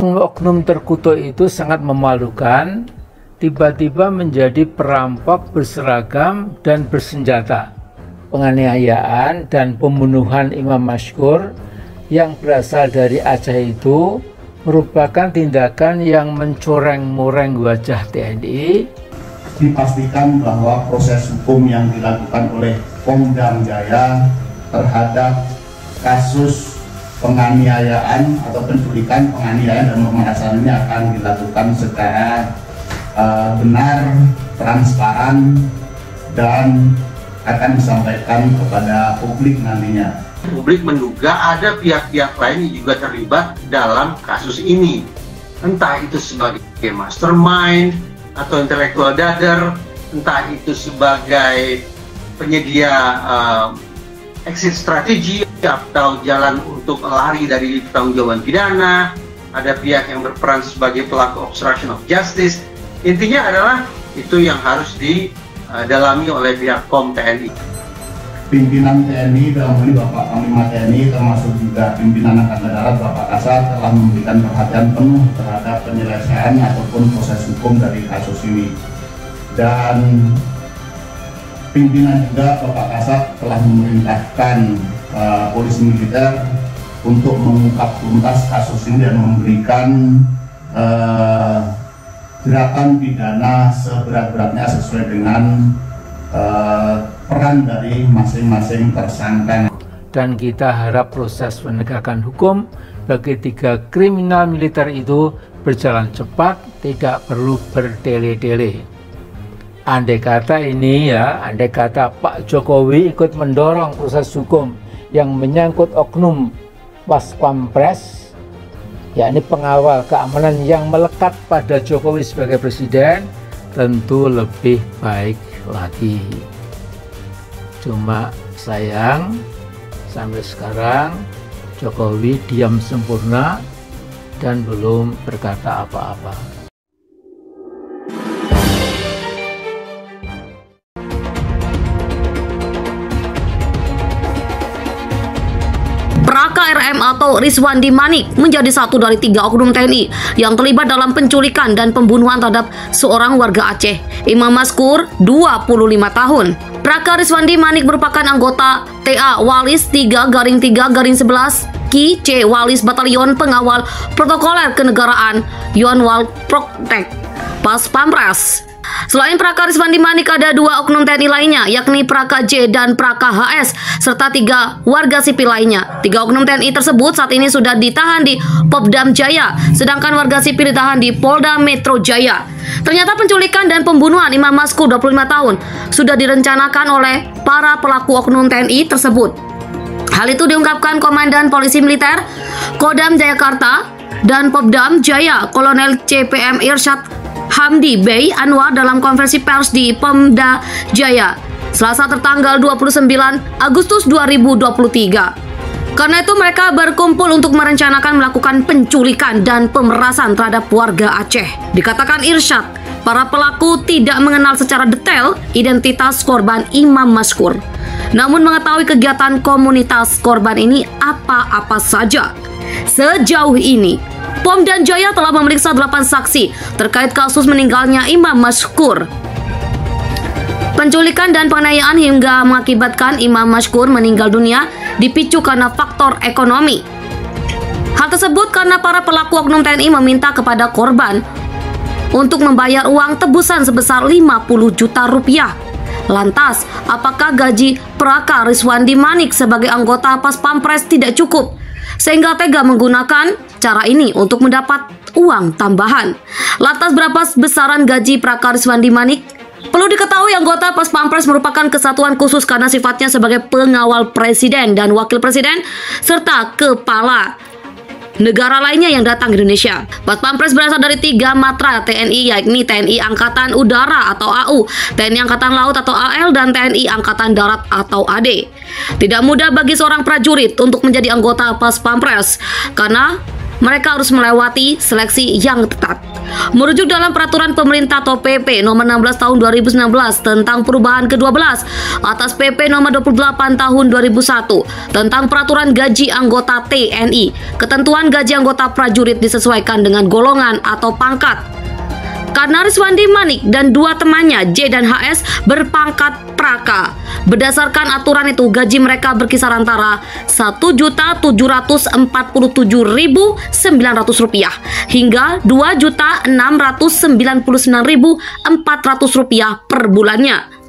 Oknum terkutuk itu sangat memalukan, tiba-tiba menjadi perampok berseragam dan bersenjata. Penganiayaan dan pembunuhan Imam Mashkur yang berasal dari Aceh itu merupakan tindakan yang mencoreng-moreng wajah TNI. Dipastikan bahwa proses hukum yang dilakukan oleh Pom-Dam Jaya terhadap kasus penganiayaan atau penculikan, penganiayaan dan pemerasan ini akan dilakukan secara benar, transparan, dan akan disampaikan kepada publik nantinya. Publik menduga ada pihak-pihak lain yang juga terlibat dalam kasus ini, entah itu sebagai mastermind atau intellectual dader, entah itu sebagai penyedia exit strategi atau jalan untuk lari dari pertanggungjawaban pidana. Ada pihak yang berperan sebagai pelaku obstruction of justice. Intinya adalah itu yang harus didalami oleh pihak POM TNI. Pimpinan TNI dalam hal ini Bapak Panglima TNI termasuk juga pimpinan Angkatan Darat Bapak Kasat telah memberikan perhatian penuh terhadap penyelesaian ataupun proses hukum dari kasus ini. Dan pimpinan juga Bapak Kasat telah memerintahkan polisi militer untuk mengungkap tuntas kasus ini dan memberikan gerakan pidana seberat-beratnya sesuai dengan peran dari masing-masing tersangka. Dan kita harap proses penegakan hukum bagi 3 kriminal militer itu berjalan cepat, tidak perlu bertele-tele. Andai kata Pak Jokowi ikut mendorong proses hukum yang menyangkut oknum Pas Pampres, yakni pengawal keamanan yang melekat pada Jokowi sebagai presiden, tentu lebih baik lagi. Cuma sayang sampai sekarang Jokowi diam sempurna dan belum berkata apa-apa. Praka RM atau Rizwandi Manik menjadi satu dari 3 oknum TNI yang terlibat dalam penculikan dan pembunuhan terhadap seorang warga Aceh, Imam Mashkur, 25 tahun. Praka Rizwandi Manik merupakan anggota TA Walis 3-3-11 Ki C Walis Batalion Pengawal Protokoler Kenegaraan Yonwal Proktek Pas Pampres. Selain Praka Rizwandi Manik, ada 2 oknum TNI lainnya, yakni Praka J dan Praka HS, serta 3 warga sipil lainnya. 3 oknum TNI tersebut saat ini sudah ditahan di Pom-Dam Jaya, sedangkan warga sipil ditahan di Polda Metro Jaya. Ternyata penculikan dan pembunuhan Imam Mashkur 25 tahun sudah direncanakan oleh para pelaku oknum TNI tersebut. Hal itu diungkapkan Komandan Polisi Militer Kodam Jayakarta dan Pom-Dam Jaya, Kolonel CPM Irsyad Hamdi Bey Anwar dalam konferensi pers di Pomda Jaya, Selasa tertanggal 29 Agustus 2023. Karena itu mereka berkumpul untuk merencanakan melakukan penculikan dan pemerasan terhadap warga Aceh. Dikatakan Irsyad, para pelaku tidak mengenal secara detail identitas korban Imam Mashkur, namun mengetahui kegiatan komunitas korban ini apa-apa saja. Sejauh ini Pom-Dam Jaya telah memeriksa 8 saksi terkait kasus meninggalnya Imam Mashkur. Penculikan dan penganiayaan hingga mengakibatkan Imam Mashkur meninggal dunia dipicu karena faktor ekonomi. Hal tersebut karena para pelaku oknum TNI meminta kepada korban untuk membayar uang tebusan sebesar 50 juta rupiah. Lantas, apakah gaji Praka Rizwandi Manik sebagai anggota Pas Pampres tidak cukup sehingga tega menggunakan cara ini untuk mendapat uang tambahan? Lantas berapa besaran gaji Praka Rizwandi Manik? Perlu diketahui anggota Pas Pampres merupakan kesatuan khusus karena sifatnya sebagai pengawal presiden dan wakil presiden serta kepala negara lainnya yang datang ke Indonesia. Pas Pampres berasal dari 3 matra TNI, yakni TNI Angkatan Udara atau AU, TNI Angkatan Laut atau AL, dan TNI Angkatan Darat atau AD. Tidak mudah bagi seorang prajurit untuk menjadi anggota Pas Pampres karena mereka harus melewati seleksi yang ketat. Merujuk dalam peraturan pemerintah atau PP nomor 16 tahun 2019 tentang perubahan ke-12 atas PP nomor 28 tahun 2001 tentang peraturan gaji anggota TNI, ketentuan gaji anggota prajurit disesuaikan dengan golongan atau pangkat. Karena Rizwandi Manik dan dua temannya J dan HS berpangkat Praka, berdasarkan aturan itu gaji mereka berkisar antara Rp1.747.900 hingga Rp2.699.400 per bulannya.